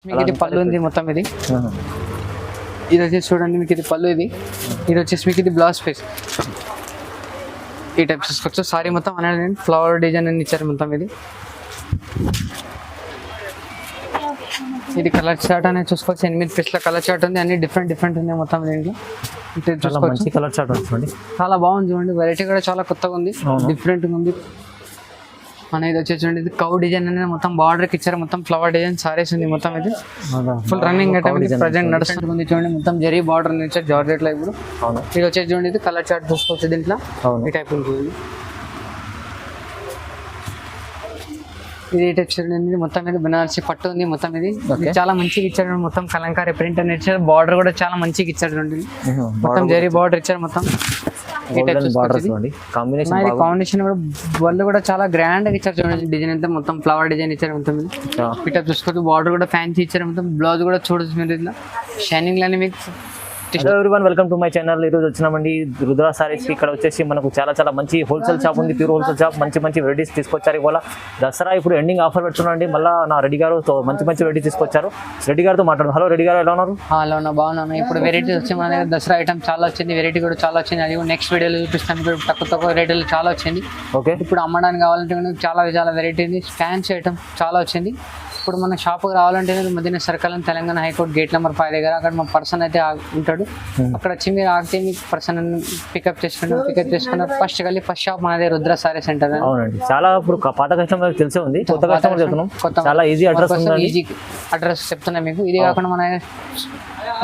మీకు ఇది పళ్ళు ఉంది మొత్తం ఇది ఇది వచ్చేసి చూడండి మీకు ఇది పళ్ళు ఇది వచ్చేసి మీకు ఇది బ్లౌజ్ పీస్ ఈ టైప్ చూసుకోవచ్చు. సారీ మొత్తం అనేది ఫ్లవర్ డిజైన్ అని ఇచ్చారు మొత్తం ఇది కలర్ చార్ట్ అనేది చూసుకోవచ్చు. 8 పీస్ల కలర్ చార్ట్ ఉంది, అన్ని డిఫరెంట్ ఉన్నాయి మొత్తం దీంట్లో చూసుకోవచ్చు. కలర్ చార్ట్ వస్తుంది, చాలా బాగుంది చూడండి. వెరైటీ కూడా చాలా కొత్తగా ఉంది, డిఫరెంట్గా ఉంది. మన ఇది వచ్చేసి చూడండి ఇది కౌ డిజైన్ అనేది మొత్తం బార్డర్కి ఇచ్చారు, మొత్తం ఫ్లవర్ డిజైన్ సారీస్ ఉంది మొత్తం. ఇది ఫుల్ రన్నింగ్ ఐటమ్ ప్రజెంట్ నడుస్తుంది చూడండి. మొత్తం జరీ బార్డర్ ఇచ్చారు జార్జెట్ లో. ఇప్పుడు ఇది వచ్చేసి చూడండి ఇది కలర్ చార్ట్ చూసుకోవచ్చు. దీంట్లో ఈ టైప్ ఉంటుంది. ఇది ఈ టైప్ చూడండి మొత్తం మీద బనారసి పట్టు ఉంది మొత్తం. ఇది చాలా మంచిగా ఇచ్చారు, మొత్తం కలంకారీ ప్రింట్ అని ఇచ్చారు. బార్డర్ కూడా చాలా మంచిగా ఇచ్చారు చూడండి, మొత్తం జరీ బార్డర్ ఇచ్చారు మొత్తం. కాంబినేషన్ కూడా వాళ్ళు కూడా చాలా గ్రాండ్ గా ఇచ్చారు చూడండి. డిజైన్ అంతా మొత్తం ఫ్లవర్ డిజైన్ ఇచ్చారు మొత్తం. ఇట్లా చూసుకోవచ్చు. బార్డర్ కూడా ఫ్యాన్సీ ఇచ్చారు మొత్తం. బ్లౌజ్ కూడా చూడొచ్చు మీరు ఇట్లా షైనింగ్ లానే మీకు. Hello everyone, welcome to my channel. ఈరోజు వచ్చినామండి రుద్ర సారీస్ కి. ఇక్కడ వచ్చేసి మనకు చాలా మంచి హోల్సేల్ షాప్ ఉంది, ప్యూర్ హోల్సేల్ షాప్. మంచి వెరైటీస్ తీసుకొచ్చారు. ఇవాళ దసరా ఇప్పుడు ఎండింగ్ ఆఫర్ పెడుతున్నాండి. మళ్ళీ నా రెడ్డి గారు మంచి వెరైటీ తీసుకొచ్చారు. రెడ్డి గారితో మాట్లాడు. హలో రెడ్డి గారు, ఎలా ఉన్నారు? హలో అన్న, బాగున్నాను. ఇప్పుడు వెరైటీస్ వచ్చి మన దగ్గర దసరా ఐటమ్ చాలా వచ్చింది, వెరైటీ కూడా చాలా వచ్చింది. అది నెక్స్ట్ వీడియోలో చూపిస్తాను. ఇప్పుడు తక్కువ రేట్లు చాలా వచ్చింది. ఓకే, ఇప్పుడు అమ్మడానికి కావాలంటే చాలా వెరైటీ ఉంది. ఫ్యాన్సీ ఐటమ్ చాలా వచ్చింది. ఇప్పుడు మన షాప్కి రావాలంటే మధ్యన circle Telangana high court gate number 5 దగ్గర అక్కడ మా పర్సన్ అయితే ఉంటాడు. అక్కడ వచ్చి మీరు ఆగితే మీకు పర్సన్ పికప్ చేసుకున్నారు. ఫస్ట్ షాప్ మనదే రుద్ర సారీ సెంటర్. అవునండి, చాలా ఇప్పుడు పాత కస్టమర్ తెలిసే ఉంది, కొత్త కస్టమర్ చెప్తున్నాం. చాలా ఈజీ అడ్రస్ చెప్తున్నా మీకు. ఇది కాకుండా మన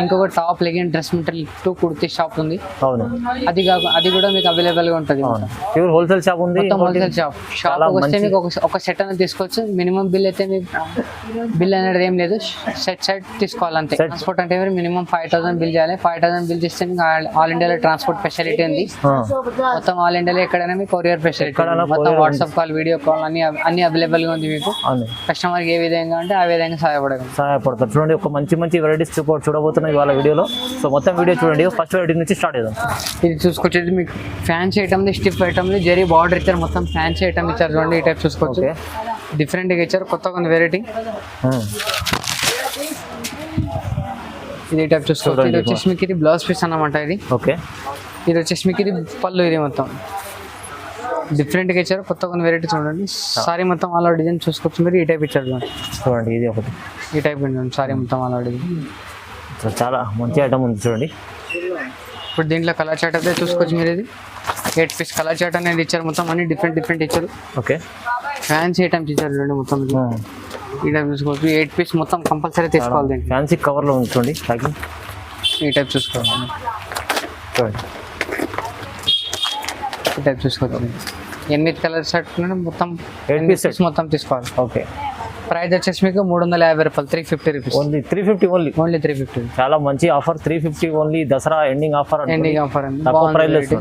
ఇంకొక top legging dress material 2 kurti shop ఉంది. అవును, అది కూడా మీకు అవైలబుల్ గా ఉంటుంది. ప్యూర్ హోల్సేల్ షాప్ ఉంది. హోల్సేల్ షాప్ వస్తే మీకు ఒక సెట్ అనేది తీసుకోవచ్చు. మినిమం బిల్ అయితే మీకు బిల్ అనేది ఏం లేదు, సెట్ తీసుకోవాలంతే. ట్రాన్స్పోర్ట్ అంటే మినిమం 5000 బిల్ చేయాలి. 5000 బిల్ చేస్తే మీకు ఆల్ ఇండియాలో ట్రాన్స్పోర్ట్ ఫెసిలిటీ ఉంది. మొత్తం ఆల్ ఇండియాలో ఎక్కడైనా మీకు కొరియర్ ఫెసిలిటీ, మొత్తం వాట్సాప్ కాల్, వీడియో కాల్ అన్ని అవైలబుల్ గా ఉంది మీకు. కస్టమర్ ఏ విధంగా అంటే ఆ విధంగా సహాయపడతారు. చూడండి, ఒక మంచి వెరైటీస్ చూడబోతున్నాం ఇవాళ వీడియోలో. సో మొత్తం వీడియో చూడండి, ఫస్ట్ వెరైటీ నుంచి స్టార్ట్ చేద్దాం. ఇది చూసుకొచ్చేది మీకు fancy item, stiff item, zari border ఇచ్చారు, మొత్తం ఫ్యాన్సీ ఐటమ్ ఇచ్చారు చూడండి. ఈ టైప్ చూసుకోవచ్చు, డిఫరెంట్గా ఇచ్చారు, కొత్తగా ఉంది వెరైటీ. ఇది టైప్ చూసుకోవచ్చు. ఇది వచ్చేసి మీకు ఇది బ్లౌజ్ పీస్ అన్నమాట. ఇది ఓకే, ఇది వచ్చేసి మీకు ఇది పళ్ళు. ఇది మొత్తం డిఫరెంట్గా ఇచ్చారు, కొత్తగా ఉంది వెరైటీ చూడండి. సారీ మొత్తం అలా డిజైన్ చూసుకోవచ్చు మీరు. ఈ టైప్ ఇచ్చారు చూడండి, ఇది ఒకటి ఈ టైప్ చూడండి. సారీ మొత్తం అలా డిజైన్, చాలా మంచి ఐటమ్ ఉంది చూడండి. ఇప్పుడు దీంట్లో కలర్ చార్ట్ అయితే చూసుకోవచ్చు మీరు. ఇది 8 పీస్ కలర్ చార్ట్ అనేది ఇచ్చారు మొత్తం. అన్ని డిఫరెంట్ ఇచ్చారు. ఓకే, ఫ్యాన్సీ ఐటమ్స్ ఇచ్చారు చూడండి మొత్తం. ఈ టైప్ చూసుకోవచ్చు. 8 పీస్ మొత్తం కంపల్సరీ తీసుకోవాలి. దీన్ని ఫ్యాన్సీ కవర్లో ఉంది చూడండి. ఈ టైప్ చూసుకోవాలి. ఈ టైప్ చూసుకోవచ్చు. 8 కలర్ షర్ట్ మొత్తం 8 పీసెస్ మొత్తం తీసుకోవాలి. ఓకే, ప్రైస్ వచ్చేసి మీకు 350 రూపాయలు, 350 రూపీస్ ఓన్లీ. 350 ఓన్లీ 350. చాలా మంచి offer, 350 only. Dasara ending offer తక్కువ ప్రైస్.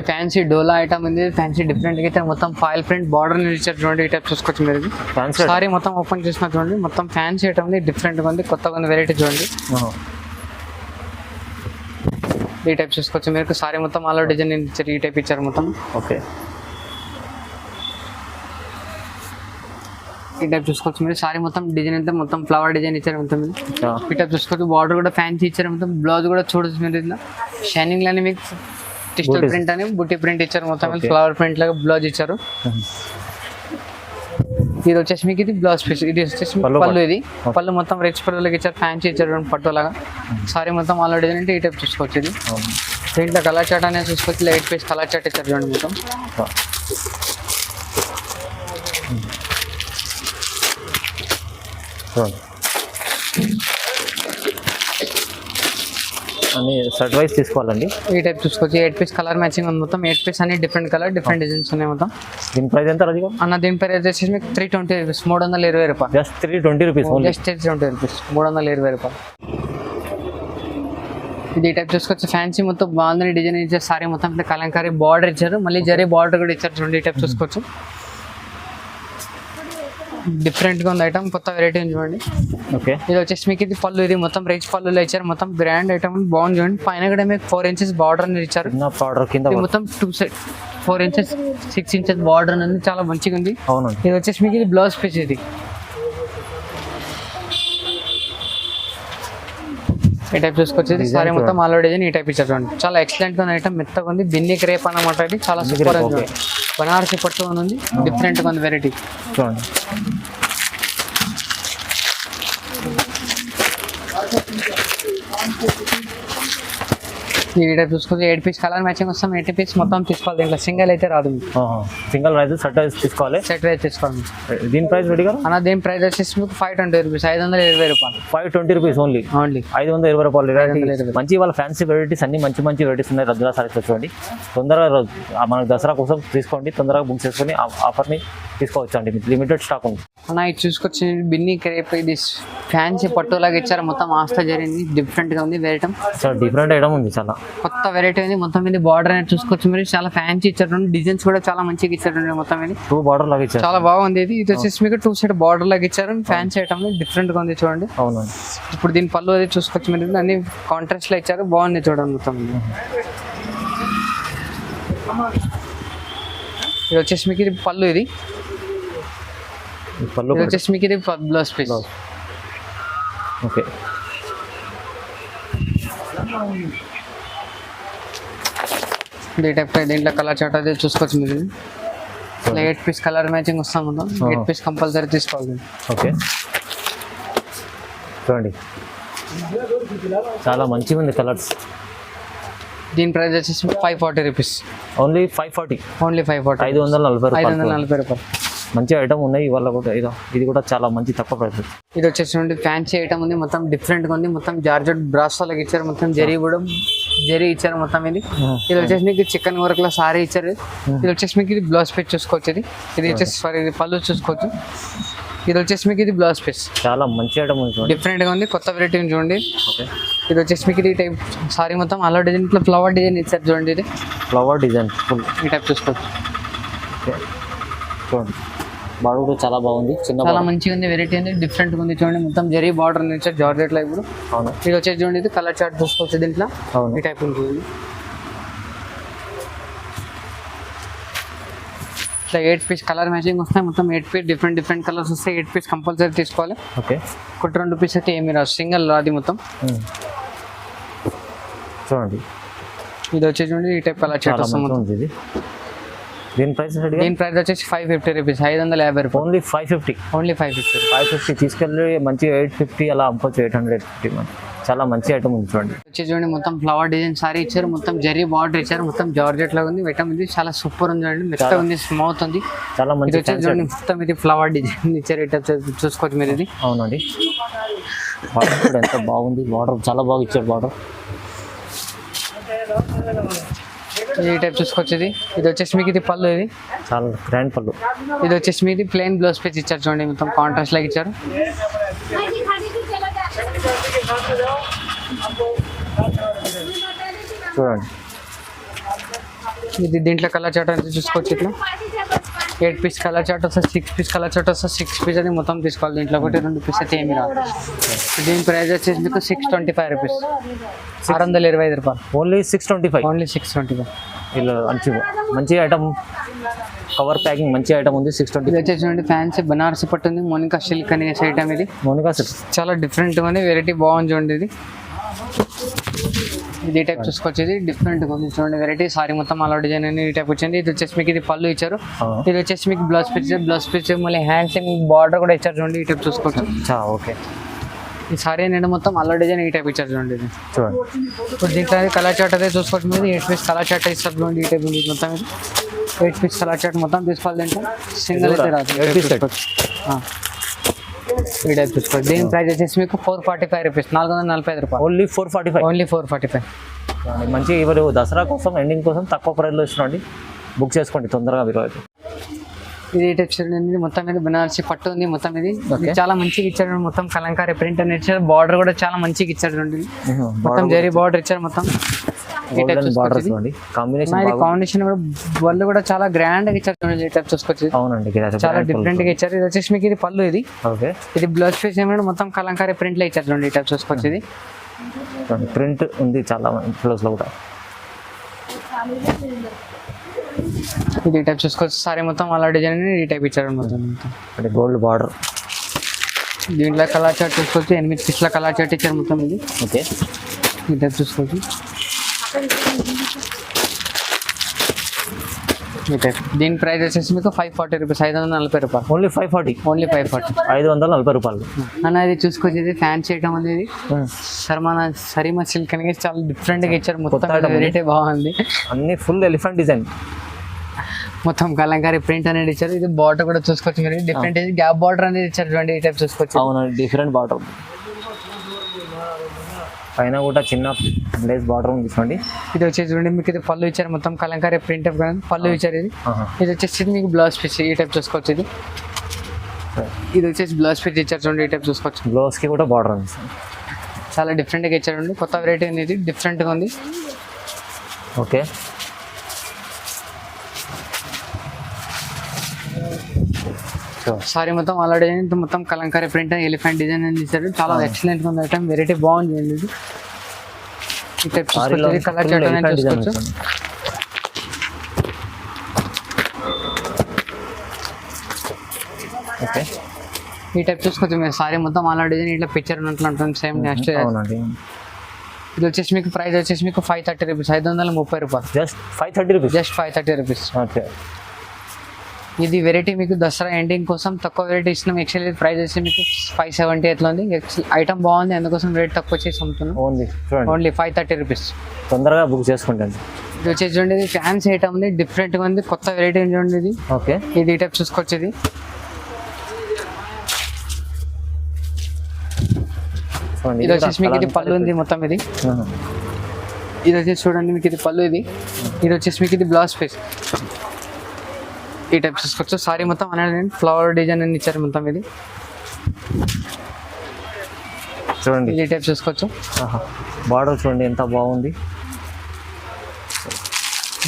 ఫ్యాన్సీ డోలా ఐటమ్ ఉంది, ఫ్యాన్సీ డిఫరెంట్ అయితే మొత్తం ఫాయిల్ ప్రింట్ బార్డర్ ఇచ్చారు చూడండి. ఈ టైప్ చూసుకోవచ్చు మీరు. సారీ మొత్తం ఓపెన్ చేసిన చూడండి, మొత్తం ఫ్యాన్సీ ఐటమ్ డిఫరెంట్గా ఉంది, కొత్తగా ఉంది వెరైటీ చూడండి. ఈ టైప్ చూసుకోవచ్చు మీరు. సారీ మొత్తం అలా డిజైన్ ఇచ్చారు, ఈ టైప్ ఇచ్చారు మొత్తం. ఓకే, ఈ టైప్ చూసుకోవచ్చు మీరు. సారీ మొత్తం డిజైన్ అంతా మొత్తం ఫ్లవర్ డిజైన్ ఇచ్చారు మొత్తం. ఈ టైప్ చూసుకోవచ్చు. బార్డర్ కూడా ఫ్యాన్సీ ఇచ్చారు మొత్తం. బ్లౌజ్ కూడా చూడొచ్చు మీరు. ఇట్లా షైనింగ్ లానే మీకు డిజిటల్ ప్రింట్ అని బుట్టి ప్రింట్ ఇచ్చారు మొత్తం. ఫ్లవర్ ప్రింట్ లాగా బ్లౌజ్ ఇచ్చారు. ఇది వచ్చేసి మీకు ఇది బ్లౌజ్ పీస్. ఇది వచ్చేసి పళ్ళు. ఇది పళ్ళు మొత్తం రిచ్ పళ్ళకి ఇచ్చారు, ఫ్యాన్సీ ఇచ్చారు పట్టు లాగా. సారీ మొత్తం ఆల్ డిజైన్ అంటే ఈ టైప్ చూసుకోవచ్చు. ఇది దీంట్లో కలర్ చార్ట్ అనేది చూసుకోవచ్చు. 8 పీస్ కలర్ చార్ట్ ఇచ్చారు చూడండి మొత్తం. అన్ని సెట్ వైస్ తీసుకోవాలండి. ఈ టైప్ చూసుకోవచ్చు. 8 పీస్ కలర్ మ్యాచింగ్ ఉంది మొత్తం. 8 పీస్ అన్ని డిఫరెంట్ కలర్, డిఫరెంట్ డిజైన్స్ ఉన్నాయి మొత్తం. దీని ప్రైస్ ఎంత రాజు అన్న? దీని ప్రైస్ వచ్చేసి మీకు 320 రూపీస్, 320 రూపాయలు. జస్ట్ 320 రూపీస్, జస్ట్ 320 రూపీస్, 320 రూపాయలు. ఇది ఈ టైప్ చూసుకోవచ్చు. ఫ్యాన్సీ మొత్తం బాగుందని డిజైన్ ఇచ్చారు. సారీ మొత్తం ఇట్లా కలంకారీ బార్డర్ ఇచ్చారు, మళ్ళీ జరీ బార్డర్ కూడా ఇచ్చారు చూడండి. ఈ టైప్ చూసుకోవచ్చు. డిఫరెంట్గా ఉంది ఐటమ్, కొత్త వెరైటీ ఉంది చూడండి. ఓకే, ఇది వచ్చేసి మీకు ఇది పళ్ళు. ఇది మొత్తం రిచ్ పళ్ళులో ఇచ్చారు, మొత్తం గ్రాండ్ ఐటమ్ బాగుంది చూడండి. పైన కూడా మీకు 4 ఇంచెస్ బార్డర్ అనేది ఇచ్చారు. మొత్తం 2 సైడ్ 4 ఇంచెస్ 6 ఇంచెస్ బార్డర్ అనేది చాలా మంచిగా ఉంది. అవునండి. ఇది వచ్చేసి మీకు ఇది బ్లౌజ్ పీస్. ఇది ఈ టైప్ చూసుకొచ్చేది సారీ మొత్తం ఆల్ ఓవర్ డిజైన్ ఈ టైప్ ఇచ్చారు చూడండి. చాలా ఎక్సలెంట్ గా ఐటమ్, మెత్తగా ఉంది. బిన్ని క్రేప్ అన్నమాట. ఇది చాలా సూపర్ ఉంది. బనారసి పట్టు అని ఉంది, డిఫరెంట్ గా ఉంది వెరైటీ చూడండి. ఈ టైప్ చూసుకుంటే 8 పీస్ కలర్ మ్యాచింగ్ వస్తాం. 8 పీస్ మొత్తం తీసుకోవాలి. దీంట్లో సింగిల్ అయితే రాదు. సింగిల్ రైస్ సెట్ వైజ్ తీసుకోవాలి. సెట్ వైజ్ తీసుకోవాలి. దీని ప్రైస్ రెడీ గారు అన్న దీని ప్రైస్ వచ్చేసి మీకు 520 రూపీస్, 520 రూపాయలు. 520 రూపీస్ ఓన్లీ. 520 రూపాయలు. 520. మంచి వాళ్ళ ఫ్యాన్సీ వెరైటీస్ అన్ని మంచి మంచి వెరైటీస్ ఉన్నాయి రుద్రా సారీస్. చూడండి తొందరగా మనకు దసరా కోసం తీసుకోండి, తొందరగా బుక్ చేసుకొని ఆఫర్ని తీసుకోవచ్చు అండి. లిమిటెడ్ స్టాక్ ఉంది అన్న. ఇది చూసుకొచ్చి బిన్ని క్రేప్, ఇది ఫ్యాన్సీ పట్టులాగా ఇచ్చారు. మొత్తం ఆస్తా జరిగింది, డిఫరెంట్ గా ఉంది వెరైటీ. చాలా డిఫరెంట్ ఐటమ్ ఉంది, చాలా కొత్త వెరైటీ ఉంది. మొత్తం ఇది బార్డర్ అనేది చూసుకోవచ్చు మీరు. చాలా ఫ్యాన్సీ ఇచ్చారు. డిజైన్స్ కూడా చాలా మంచిగా ఇచ్చారు. మొత్తం ఇది 2 బార్డర్ లాగా ఇచ్చారు. చాలా బాగుంది. ఇది వచ్చేసి మీకు 2 సైడ్ బార్డర్ లాగా ఇచ్చారు. ఫ్యాన్సీ ఐటమ్ డిఫరెంట్ గా ఉంది చూడండి. అవునండి. ఇప్పుడు దీని పళ్ళు అది చూసుకోవచ్చు మీరు. అన్ని కాంట్రాస్ట్ లో ఇచ్చారు, బాగుంది చూడండి మొత్తం. ఇది వచ్చేసి మీకు ఇది పళ్ళు. ఇది పళ్ళు వచ్చేసి మీకు ఇది బ్లౌజ్ పీస్. ఓకే. ఈ టైప్ దీంట్లో కలర్ చార్ట్ అది చూసుకోవచ్చు మీరు. 8 పీస్ కలర్ మ్యాచింగ్ వస్తాం. 8 పీస్ కంపల్సరీ తీసుకోవాలి. ఓకే చూడండి చాలా మంచిగా ఉంది కలర్స్. దీని ప్రైస్ వచ్చేసి 540 రూపీస్. ఓన్లీ 540. ఓన్లీ 540. 540 రూపాయలు. మంచి ఐటమ్ ఉన్నాయి ఇవాళ కూడా. ఇది కూడా చాలా మంచి తక్కువ ప్రైస్. ఇది వచ్చేసి ఫ్యాన్సీ ఐటమ్ ఉంది. మొత్తం డిఫరెంట్ గా ఉంది. మొత్తం జార్జెట్ బ్రాస్ లాగా ఇచ్చారు. మొత్తం జరీ కూడా జరీ ఇచ్చారు మొత్తం. ఇది వచ్చేసి మీకు చికెన్ వర్క్ లో సారీ ఇచ్చారు. ఇది వచ్చేసి మీకు ఇది బ్లౌజ్ పీస్ చూసుకోవచ్చు. ఇది వచ్చేసి సారీ ఇది పళ్ళు చూసుకోవచ్చు. ఇది వచ్చేసి మీకు ఇది బ్లౌజ్ పీస్. చాలా మంచి ఐటమ్ ఉంది, డిఫరెంట్ గా ఉంది. కొత్త వెరైటీ చూడండి. ఓకే. ఇది వచ్చేసి మీకు ఇది టైప్ సారీ మొత్తం అలా డిజైన్ ఇట్లా ఫ్లవర్ డిజైన్ ఇచ్చారు చూడండి. ఇది ఫ్లవర్ డిజైన్ ఫుల్ ఈ టైప్ చూసుకోవచ్చు. ఓకే చూడండి బార్డర్ కూడా చాలా బాగుంది. చాలా మంచిగా ఉంది. వెరైటీ ఉంది, డిఫరెంట్ గా ఉంది చూడండి. మొత్తం జరీ బార్డర్ ఇచ్చారు జార్జెట్ లో. ఇప్పుడు అవును. ఇది వచ్చేసి చూడండి. ఇది కలర్ చార్ట్ చూసుకోవచ్చు. దీంట్లో అవును ఈ టైప్ ఉంటుంది. ఇట్లా 8 పీస్ కలర్ మ్యాచింగ్ వస్తాయి. మొత్తం 8 పీస్ డిఫరెంట్ కలర్స్ వస్తాయి. 8 పీస్ కంపల్సరీ తీసుకోవాలి. ఓకే. 2 పీస్ అయితే ఏమి రాదు, సింగిల్ రాదు మొత్తం. చూడండి ఇది వచ్చేసి చూడండి ఈ టైప్ కలర్ చార్ట్ వస్తుంది. దీని ప్రైస్ వచ్చేసి 550 రూపీస్, 550 రూపాయలు. ఓన్లీ 550. ఓన్లీ 550. 550 తీసుకెళ్ళి మంచి 850 అలా అమ్ముకోవచ్చు. 850 చాలా మంచి ఐటమ్ ఉంది చూడండి. వచ్చి చూడండి మొత్తం ఫ్లవర్ డిజైన్ సారీ ఇచ్చారు. మొత్తం జరీ బార్డర్ ఇచ్చారు. మొత్తం జార్జెట్ లాగా ఉంది. ఐటమ్ ఇది చాలా సూపర్ ఉంది చూడండి. మెత్తగా ఉంది, స్మూత్ ఉంది. చాలా మంచి చూడండి మొత్తం ఇది ఫ్లవర్ డిజైన్ ఇచ్చారు. చూసుకోవచ్చు మీరు. ఇది అవునండి. బార్డర్ కూడా ఎంత బాగుంది. బార్డర్ చాలా బాగా ఇచ్చారు బార్డర్. ఈ టైప్ చూసుకోవచ్చు. ఇది వచ్చేసి మీకు ఇది పళ్ళు. ఇది చాలా గ్రాండ్ పళ్ళు. ఇది వచ్చేసి మీది ప్లెయిన్ బ్లౌజ్ పీస్ ఇచ్చారు చూడండి. మొత్తం కాంట్రాస్ట్ లాగా ఇచ్చారు. చూడండి ఇది దీంట్లో కలర్ చార్ట్ అయితే చూసుకోవచ్చు. ఇట్లా 8 పీస్ కలర్ చార్ట్ వస్తుంది, 6 పీస్ కలర్ చార్ట్ వస్తుంది. 6 పీస్ అది మొత్తం తీసుకోవాలి. దీంట్లో 2 పీస్ అయితే ఏమి రాదు. దీని ప్రైస్ వచ్చేసి మీకు 625 రూపీస్, 625 రూపాయలు. ఓన్లీ 625. ఓన్లీ 625. ఇలా మంచి ఐటమ్, కవర్ ప్యాకింగ్ మంచి ఐటమ్ ఉంది. 620. ఇది వచ్చేసి చూడండి ఫ్యాన్సీ బనారసి పట్టు ఉంది. మోనికా సిల్క్ అనే ఐటమ్. ఇది మోనికా సిల్క్ చాలా డిఫరెంట్ గా వెరైటీ బాగుంది చూడండి. ఇది టైప్ చూసుకోవచ్చు. ఇది డిఫరెంట్ గా ఉంది చూడండి వెరైటీ. సారీ మొత్తం అలా డిజైన్ అని ఈ టైప్ వచ్చింది. ఇది వచ్చేసి మీకు ఇది పళ్ళు ఇచ్చారు. ఇది వచ్చేసి మీకు బ్లౌజ్ పీస్ మళ్ళీ హ్యాండ్స్ బార్డర్ కూడా ఇచ్చారు చూడండి. ఈ టైప్ చూసుకోవచ్చు. ఓకే. ఈ సారీ నేను మొత్తం అల్ల డిజైన్ ఈ టైప్ ఇచ్చారు చూడండి. ఇది చూడండి. ఇప్పుడు దీంట్లో కలర్ చార్ట్ అయితే చూసుకోవచ్చు. మీరు 8 పీస్ కలర్ చార్ట్ ఇస్తారు చూడండి. ఈ టైప్ ఉంది మొత్తం. ఇది 8 పీస్ కలర్ చార్ట్ మొత్తం తీసుకోవాలి. దీంట్లో సింగిల్ అయితే రాదు. 8 పీస్ ఈ టైప్ చూసుకోవచ్చు. దీని ప్రైస్ వచ్చేసి మీకు 445 రూపీస్, 445 రూపాయలు. ఓన్లీ 445. ఓన్లీ 445. మంచి ఇవ్వరు దసరా కోసం, ఎండింగ్ కోసం తక్కువ ప్రైస్లో ఇస్తున్నాండి. బుక్ చేసుకోండి తొందరగా మీరు అయితే. ఇది టైప్ చూడండి. మొత్తం మీద బనారసి పట్టు ఉంది. మొత్తం ఇది చాలా మంచిగా ఇచ్చారు. మొత్తం కలంకారీ ప్రింట్ అని ఇచ్చారు. బార్డర్ కూడా చాలా మంచిగా ఇచ్చారు చూడండి. మొత్తం జరీ బార్డర్ ఇచ్చారు. మొత్తం కాంబినేషన్ వాళ్ళు కూడా చాలా గ్రాండ్ గా ఇచ్చారు చూడండి. ఈ టైప్ చూసుకోవచ్చు. అవునండి, చాలా డిఫరెంట్ గా ఇచ్చారు. ఇది వచ్చేసి మీకు ఇది పళ్ళు. ఇది ఇది బ్లౌజ్ పీస్ ఏమైనా మొత్తం కలంకారీ ప్రింట్ లో ఇచ్చారు చూడండి. ఈ టైప్ చూసుకోవచ్చు. ఇది ప్రింట్ ఉంది చాలా బ్లౌజ్ లో కూడా. ఇది టైప్ చూసుకోవచ్చు. సారీ మొత్తం అలా డిజైన్ ఈ టైప్ ఇచ్చారు మొత్తం. Gold border. దీంట్లో కలర్ చార్ట్ చూసుకోవచ్చు, 8 పీస్ల కలర్ చార్ట్ ఇచ్చారు మొత్తం ఇది. ఓకే ఈ టైప్ చూసుకోవచ్చు. ఈ టైప్ దీని ప్రైస్ వచ్చేసి మీకు 540 రూపీస్, 540 రూపాయలు. Only 540, only 540. 540 రూపాయలు. అన్న ఇది చూసుకోవచ్చు, ఇది ఫ్యాన్సీ ఐటమ్ ఉంది. ఇది సరిమా సిల్క్ అనేది చాలా డిఫరెంట్గా ఇచ్చారు మొత్తం, వెరైటీ బాగుంది. అన్ని ఫుల్ ఎలిఫెంట్ డిజైన్, మొత్తం కలంకారీ ప్రింట్ అనేది ఇచ్చారు. ఇది బార్డర్ కూడా చూసుకోవచ్చు మీరు, డిఫరెంట్ గ్యాప్ బార్డర్ అనేది ఇచ్చారు చూడండి. ఈ టైప్ చూసుకోవచ్చు. అవును, డిఫరెంట్ బార్డర్, పైన కూడా చిన్న లేస్ బార్డర్ ఉంది చూడండి. ఇది వచ్చేసి చూడండి మీకు, ఇది పళ్ళు ఇచ్చారు మొత్తం కలంకారీ ప్రింట్ పళ్ళు ఇచ్చారు. ఇది వచ్చేసి మీకు బ్లౌజ్ పీస్ ఈ టైప్ చూసుకోవచ్చు. ఇది వచ్చేసి బ్లౌజ్ పీస్ ఇచ్చారు చూడండి. ఈ టైప్ చూసుకోవచ్చు. బ్లౌజ్ కి కూడా బార్డర్ ఉంది, చాలా డిఫరెంట్గా ఇచ్చారండి. కొత్త వెరైటీ ఉంది, ఇది డిఫరెంట్గా ఉంది. ఓకే సారీ మొత్తం ఆల్రెడీ మొత్తం కలంకారీ ప్రింట్ ఎలిఫెంట్ డిజైన్ అని ఇచ్చారు. చాలా ఎక్సలెంట్ గా ఉంది ఐటమ్, వెరైటీ బాగుంది. ఇది ఈ టైప్ చూసుకోవచ్చు, కలర్ చార్ట్ అనేది చూసుకోవచ్చు. ఓకే ఈ టైప్ చూసుకోవచ్చు మీరు, సారీ మొత్తం ఆల్రెడీ డిజైన్ ఇట్లా పిక్చర్ ఉన్నట్లు ఉంటుంది సేమ్. నెక్స్ట్ ఇది వచ్చేసి మీకు ప్రైస్ వచ్చేసి మీకు 530 రూపీస్, 530 రూపాయలు. Just 530 rupees, just 530 rupees. Okay ఇది వెరైటీ మీకు దసరా ఎండింగ్ కోసం తక్కువ వెరైటీ ఇస్తున్నాం. యాక్చువల్లీ ప్రైస్ వచ్చి మీకు 570 ఎట్లా ఉంది. ఐటమ్ బాగుంది, అందుకోసం రేట్ తక్కువ చేసి అమ్ముతున్నాం. Only 530 rupees. తొందరగా బుక్ చేసుకోండి. ఇది వచ్చేసి చూడండి, ఇది ఫ్యాన్సీ ఐటమ్ ఉంది, డిఫరెంట్గా ఉంది, కొత్త వెరైటీ చూడండి. ఇది ఓకే ఇది ఈ టైప్ చూసుకోవచ్చు. ఇది వచ్చేసి మీకు ఇది పళ్ళు ఉంది మొత్తం. ఇది ఇది వచ్చేసి చూడండి మీకు, ఇది పళ్ళు. ఇది వచ్చేసి మీకు ఇది బ్లౌజ్ పీస్ ఈ టైప్ చూసుకోవచ్చు. సారీ మొత్తం అనేది ఫ్లవర్ డిజైన్ అని ఇచ్చారు మొత్తం. ఇది చూడండి, ఈ టైప్ చూసుకోవచ్చు. బార్డర్ చూడండి ఎంత బాగుంది.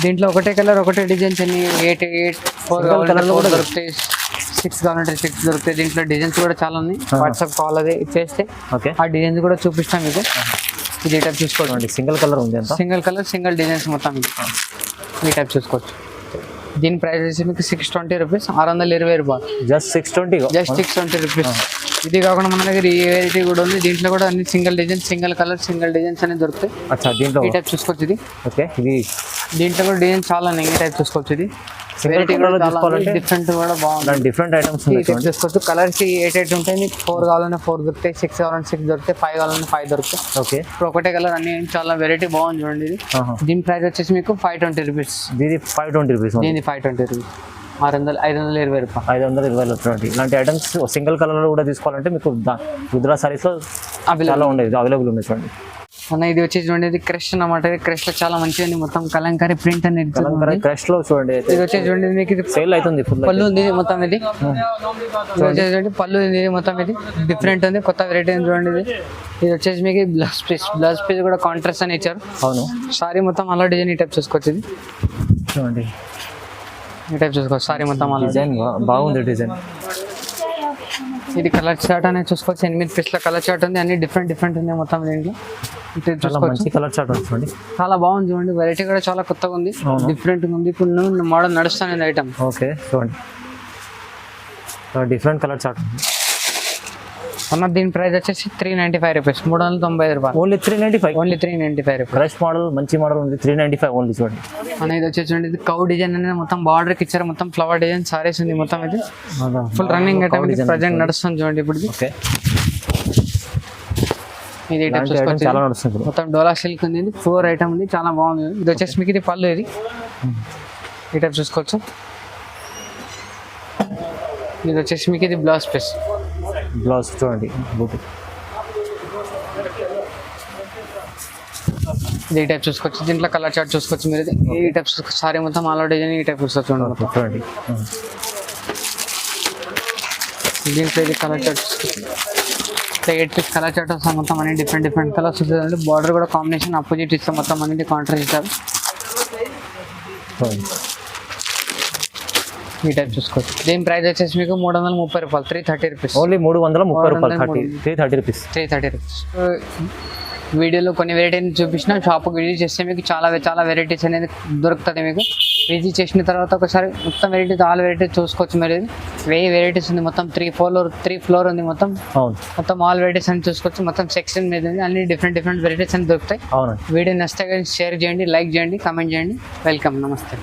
దీంట్లో ఒకటే కలర్ ఒకటే డిజైన్స్ అన్ని 4 కలర్లు కూడా దొరుకుతాయి, 6 కావాలంటే 6 దొరుకుతాయి. దీంట్లో డిజైన్స్ కూడా చాలా ఉన్నాయి. వాట్సాప్ కాల్ అది చేస్తే ఓకే ఆ డిజైన్స్ కూడా చూపిస్తాం మీకు. ఇది ఈ టైప్ చూసుకోవచ్చు. సింగిల్ కలర్ ఉంది, సింగిల్ కలర్ సింగిల్ డిజైన్స్ మొత్తం. ఈ టైప్ చూసుకోవచ్చు. దీని ప్రైస్ వచ్చి మీకు 620 రూపీస్, 620 రూపాయలు. Just 620, just 620 rupees. ఇది కాకుండా మన దగ్గర ఈ వెరైటీ కూడా ఉంది. దీంట్లో కూడా అన్ని single design, single colour, single designs అనేది దొరుకుతాయి. అచ్చా, దీంట్లో ఈ టైప్ చూసుకోవచ్చు. ఇది ఓకే, ఇది దీంట్లో కూడా డిజైన్ చాలా ఉన్నాయి. ఈ టైప్ చూసుకోవచ్చు. ఇది వెరైటీ కూడా డిఫరెంట్ కూడా బాగుంది. డిఫరెంట్ ఐటమ్స్ చూసుకోవచ్చు. కలర్స్ 8 ఉంటాయి. మీకు 4 కావాలన్నా 4 దొరుకుతాయి, 6 కావాలన్నా 6 దొరుకుతాయి, 5 కావాలన్నా 5 దొరుకుతాయి. ఓకే, ఇప్పుడు ఒకటే కలర్ అన్ని చాలా వెరైటీ బాగుంది చూడండి. ఇది దీని ప్రైస్ వచ్చేసి మీకు 520 రూపీస్. దీని 520 రూపీస్. దీని 520 రూపీస్, 520 రూపాయలు. 520 ఇలాంటి ఐటమ్స్ సింగిల్ కలర్ కూడా తీసుకోవాలంటే మీకు రుద్రా సారీస్ లో చాలా ఉండేది, అవైలబుల్ ఉంది చూడండి. అన్న ఇది వచ్చేసి చూడండి, ఇది క్రష్ అన్నమాట. క్రష్ లో చాలా మంచిగా ఉంది, మొత్తం కలంకారీ ప్రింట్ అనేది. క్రష్ లో చూడండి, ఇది వచ్చేసి చూడండి మీకు, ఇది సేల్ అవుతుంది. పళ్ళు ఉంది మొత్తం. ఇది చూడండి, పళ్ళు ఉంది మొత్తం. ఇది డిఫరెంట్ ఉంది, కొత్త వెరైటీ ఉంది చూడండి. ఇది వచ్చేసి మీకు బ్లౌజ్ పీస్. బ్లౌజ్ పీస్ కూడా కాంట్రాస్ట్ అని ఇచ్చారు. అవును, సారీ మొత్తం అలా డిజైన్ ఈ టైప్ చూసుకోవచ్చు. ఇది చూడండి, ఈ టైప్ చూసుకోవచ్చు. సారీ మొత్తం అలా డిజైన్ బాగుంది. డిజైన్ ఇది కలర్ చార్ట్ అనేది చూసుకోవచ్చు. 8 పీస్ల కలర్ చార్ట్ ఉంది, అన్ని డిఫరెంట్ ఉన్నాయి మొత్తం. దీంట్లో మంచి కలర్ చార్ట్ ఉంది, చాలా బాగుంది చూడండి. వెరైటీ కూడా చాలా కొత్తగా ఉంది, డిఫరెంట్ ఉంది. ఇప్పుడు మోడల్ నడుస్తుంది ఐటమ్. ఓకే, చూడండి డిఫరెంట్ కలర్ చార్ట్ ఉంది. అన్న దీని ప్రైస్ వచ్చేసి 395 రూపీస్, 395 రూపాయలు. Only 395. Only 395 rupees. Fresh model, మంచి మోడల్ ఉంది. 395 ఓన్లీ. చూడండి అన్న ఇది వచ్చేసి చూడండి, ఇది కౌ డిజైన్ అనేది మొత్తం బార్డర్కి ఇచ్చారు. మొత్తం ఫ్లవర్ డిజైన్ సారీస్ ఉంది మొత్తం. ఇది ఫుల్ రన్నింగ్ ఐటమ్, ప్రజెంట్ నడుస్తుంది చూడండి ఇప్పుడు. ఓకే, ఇది చాలా నడుస్తుంది. మొత్తం డోలా సిల్క్ ఉంది. ఇది 4 ఐటమ్ ఉంది, చాలా బాగుంది. ఇది వచ్చేసి మీకు ఇది పళ్ళు. ఇది ఈ టైప్ చూసుకోవచ్చు. ఇది వచ్చేసి మీకు ఇది బ్లౌజ్ పీస్. బ్లౌజ్ చూడండి, ఇది ఈ టైప్ చూసుకోవచ్చు. దీంట్లో కలర్ చార్ట్ చూసుకోవచ్చు మీరు. ఈ టైప్ సారీ మొత్తం ఆల్ డిజైన్ ఈ టైప్ చూసుకోవచ్చు చూడండి. దీంట్లో ఇది కలర్ చార్ట్ చూసుకోవచ్చు. 8 పీస్ కలర్ చార్ట్ వస్తాం మొత్తం. అన్ని డిఫరెంట్ కలర్స్ ఉంటుంది. బార్డర్ కూడా కాంబినేషన్ అపోజిట్ ఇస్తాం మొత్తం. అన్ని కాంట్రాస్ట్ ఇస్తారు. ఈ టైప్ చూసుకోవచ్చు. దీని ప్రైస్ వచ్చేసి మీకు 330 రూపాయలు, 330 రూపీస్. ఓన్లీ 330 రూపాయలు, 330 రూపీస్. 330 రూపీస్. వీడియోలో కొన్ని వెరైటీని చూపించిన షాప్కి విజిట్ చేస్తే మీకు చాలా వెరైటీస్ అనేది దొరుకుతుంది. మీకు విజిట్ చేసిన తర్వాత ఒకసారి మొత్తం వెరైటీస్ ఆల్ వెరైటీస్ చూసుకోవచ్చు. మీరు 1000 వెరైటీస్ ఉంది, మొత్తం 3 ఫ్లోర్ ఉంది, మొత్తం ఆల్ వెరైటీస్ అని చూసుకోవచ్చు. మొత్తం సెక్షన్ మీద ఉంది, అన్ని డిఫరెంట్ వెరైటీస్ అని దొరుకుతాయి. వీడియో నచ్చితే షేర్ చేయండి, లైక్ చేయండి, కామెంట్ చేయండి. వెల్కమ్, నమస్తే.